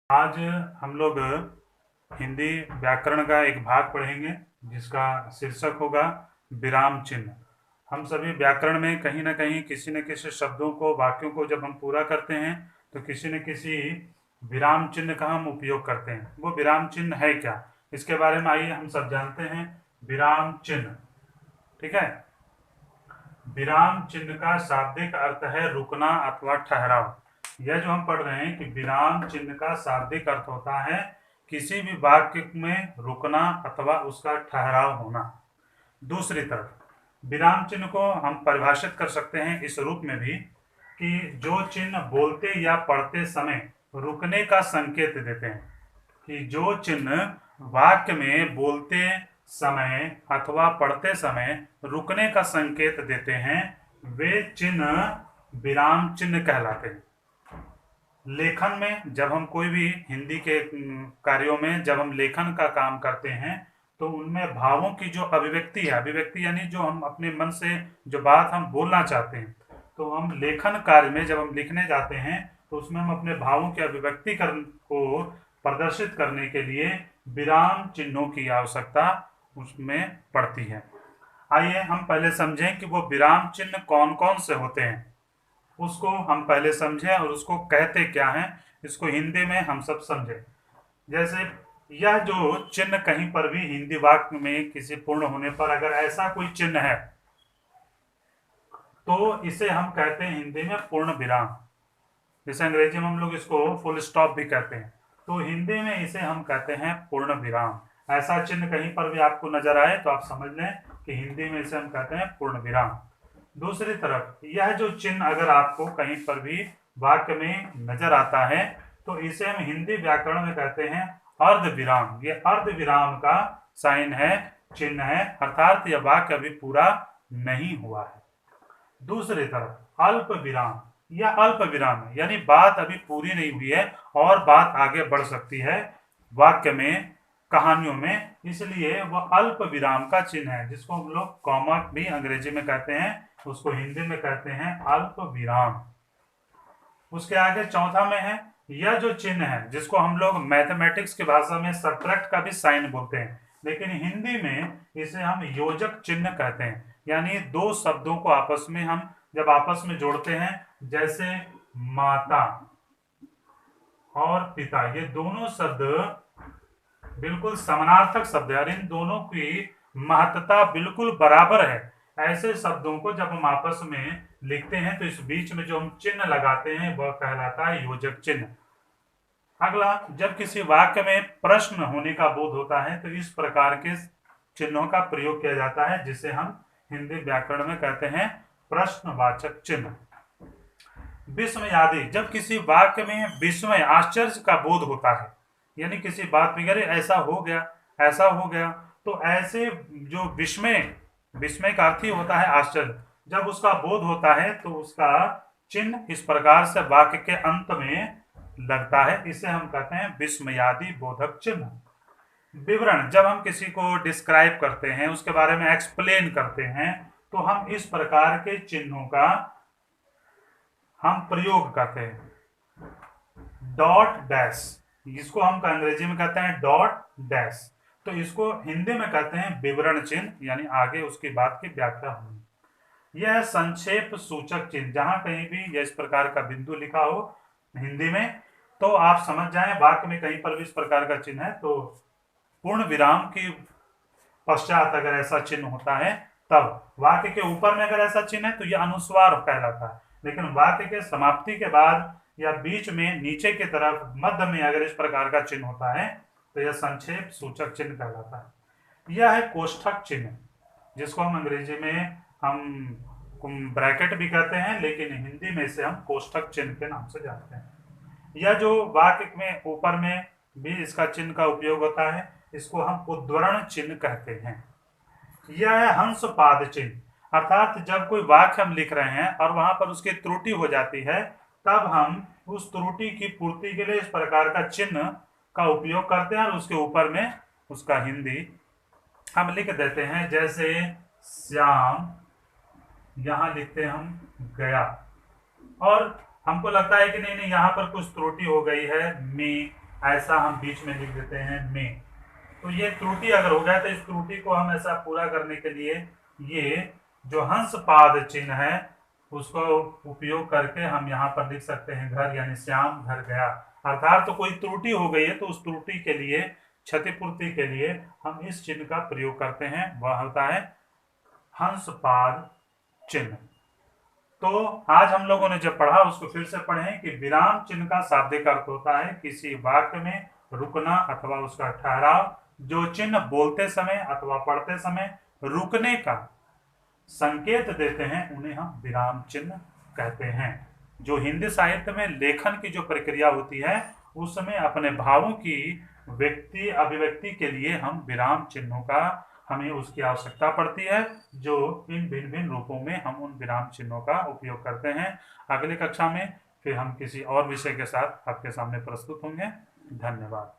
आज हम लोग हिंदी व्याकरण का एक भाग पढ़ेंगे जिसका शीर्षक होगा विराम चिन्ह। हम सभी व्याकरण में कहीं ना कहीं किसी न किसी शब्दों को, वाक्यों को जब हम पूरा करते हैं तो किसी न किसी विराम चिन्ह का हम उपयोग करते हैं। वो विराम चिन्ह है क्या, इसके बारे में आइए हम सब जानते हैं। विराम चिन्ह, ठीक है। विराम चिन्ह का शाब्दिक अर्थ है रुकना अथवा ठहराव। यह जो हम पढ़ रहे हैं कि विराम चिन्ह का शाब्दिक अर्थ होता है किसी भी वाक्य में रुकना अथवा उसका ठहराव होना। दूसरी तरफ विराम चिन्ह को हम परिभाषित कर सकते हैं इस रूप में भी कि जो चिन्ह बोलते या पढ़ते समय रुकने का संकेत देते हैं। कि जो चिन्ह वाक्य में बोलते समय अथवा पढ़ते समय रुकने का संकेत देते हैं वे चिन्ह विराम चिन्ह कहलाते हैं। लेखन में जब हम कोई भी हिंदी के कार्यों में जब हम लेखन का काम करते हैं तो उनमें भावों की जो अभिव्यक्ति है, अभिव्यक्ति यानी जो हम अपने मन से जो बात हम बोलना चाहते हैं, तो हम लेखन कार्य में जब हम लिखने जाते हैं तो उसमें हम अपने भावों की अभिव्यक्ति को प्रदर्शित करने के लिए विराम चिन्हों की आवश्यकता उसमें पड़ती है। आइए हम पहले समझें कि वो विराम चिन्ह कौन कौन से होते हैं, उसको हम पहले समझें और उसको कहते क्या हैं, इसको हिंदी में हम सब समझें। जैसे यह जो चिन्ह कहीं पर भी हिंदी वाक्य में किसी पूर्ण होने पर अगर ऐसा कोई चिन्ह है तो इसे हम कहते हैं हिंदी में पूर्ण विराम। जैसे अंग्रेजी में हम लोग इसको फुल स्टॉप भी कहते हैं, तो हिंदी में इसे हम कहते हैं पूर्ण विराम। ऐसा चिन्ह कहीं पर भी आपको नजर आए तो आप समझ लें कि हिंदी में इसे हम कहते हैं पूर्ण विराम। दूसरी तरफ यह जो चिन्ह अगर आपको कहीं पर भी वाक्य में नजर आता है तो इसे हम हिंदी व्याकरण में कहते हैं अर्ध विराम। ये अर्ध विराम का साइन है, चिन्ह है, अर्थात यह वाक्य अभी पूरा नहीं हुआ है। दूसरी तरफ अल्प विराम, यह अल्प विराम है, यानी बात अभी पूरी नहीं हुई है और बात आगे बढ़ सकती है वाक्य में, कहानियों में, इसलिए वह अल्प विराम का चिन्ह है, जिसको हम लोग कॉमा भी अंग्रेजी में कहते हैं, उसको हिंदी में कहते हैं अल्प विराम। उसके आगे चौथा में है यह जो चिन्ह है जिसको हम लोग मैथमेटिक्स की भाषा में सब्ट्रैक्ट का भी साइन बोलते हैं, लेकिन हिंदी में इसे हम योजक चिन्ह कहते हैं। यानी दो शब्दों को आपस में हम जब आपस में जोड़ते हैं, जैसे माता और पिता, ये दोनों शब्द बिल्कुल समानार्थक शब्द है और इन दोनों की महत्ता बिल्कुल बराबर है। ऐसे शब्दों को जब हम आपस में लिखते हैं तो इस बीच में जो हम चिन्ह लगाते हैं वह कहलाता है योजक चिन्ह। अगला, जब किसी वाक्य में प्रश्न होने का बोध होता है तो इस प्रकार के चिन्हों का प्रयोग किया जाता है, जिसे हम हिंदी व्याकरण में कहते हैं प्रश्नवाचक चिन्ह। विस्मयादि, जब किसी वाक्य में विस्मय, आश्चर्य का बोध होता है, यानी किसी बात में अरे ऐसा हो गया, ऐसा हो गया, तो ऐसे जो विस्मय, विस्मय का अर्थ ही होता है आश्चर्य, जब उसका बोध होता है तो उसका चिन्ह इस प्रकार से वाक्य के अंत में लगता है, इसे हम कहते हैं विस्मयादि बोधक चिन्ह। विवरण, जब हम किसी को डिस्क्राइब करते हैं, उसके बारे में एक्सप्लेन करते हैं, तो हम इस प्रकार के चिन्हों का हम प्रयोग करते हैं। डॉट डैश, इसको हम अंग्रेजी में कहते हैं डॉट डैश, तो इसको हिंदी में कहते हैं विवरण चिन्ह, यानी आगे उसकी बात की व्याख्या होगी। यह संक्षेप सूचक चिन्ह, जहां कहीं भी यह इस प्रकार का बिंदु लिखा हो हिंदी में तो आप समझ जाएं वाक्य में कहीं पर भी इस प्रकार का चिन्ह है तो पूर्ण विराम की पश्चात अगर ऐसा चिन्ह होता है तब, वाक्य के ऊपर में अगर ऐसा चिन्ह है तो यह अनुस्वार कहलाता है, लेकिन वाक्य के समाप्ति के बाद या बीच में नीचे की तरफ मध्य में अगर इस प्रकार का चिन्ह होता है तो यह संक्षेप सूचक चिन्ह कहलाता है। यह है कोष्ठक चिन्ह, जिसको हम अंग्रेजी में हम ब्रैकेट भी कहते हैं, लेकिन हिंदी में इसे हम कोष्ठक चिन्ह के नाम से जानते हैं। यह जो वाक्य में ऊपर में भी इसका चिन्ह का उपयोग होता है, इसको हम उद्धरण चिन्ह कहते हैं। यह है हंस पाद चिन्ह, अर्थात जब कोई वाक्य हम लिख रहे हैं और वहां पर उसकी त्रुटि हो जाती है तब हम उस त्रुटि की पूर्ति के लिए इस प्रकार का चिन्ह का उपयोग करते हैं और उसके ऊपर में उसका हिंदी हम लिख देते हैं। जैसे श्याम, यहां लिखते हैं हम गया, और हमको लगता है कि नहीं नहीं यहाँ पर कुछ त्रुटि हो गई है, मी ऐसा हम बीच में लिख देते हैं में। तो ये त्रुटि अगर हो गया तो इस त्रुटि को हम ऐसा पूरा करने के लिए ये जो हंस पाद चिन्ह है उसको उपयोग करके हम यहाँ पर लिख सकते हैं घर, यानी श्याम घर गया। अर्थात तो कोई त्रुटि हो गई है तो उस त्रुटि के लिए, क्षतिपूर्ति के लिए हम इस चिन्ह का प्रयोग करते हैं, वह होता है हंस पाद चिन्ह। तो आज हम लोगों ने जब पढ़ा उसको फिर से पढ़ें कि विराम चिन्ह का शाब्दिक अर्थ होता है किसी वाक्य में रुकना अथवा उसका ठहराव। जो चिन्ह बोलते समय अथवा पढ़ते समय रुकने का संकेत देते हैं उन्हें हम विराम चिन्ह कहते हैं। जो हिंदी साहित्य में लेखन की जो प्रक्रिया होती है उसमें अपने भावों की अभिव्यक्ति के लिए हम विराम चिन्हों का हमें उसकी आवश्यकता पड़ती है, जो इन भिन्न भिन्न रूपों में हम उन विराम चिन्हों का उपयोग करते हैं। अगली कक्षा में फिर हम किसी और विषय के साथ आपके सामने प्रस्तुत होंगे। धन्यवाद।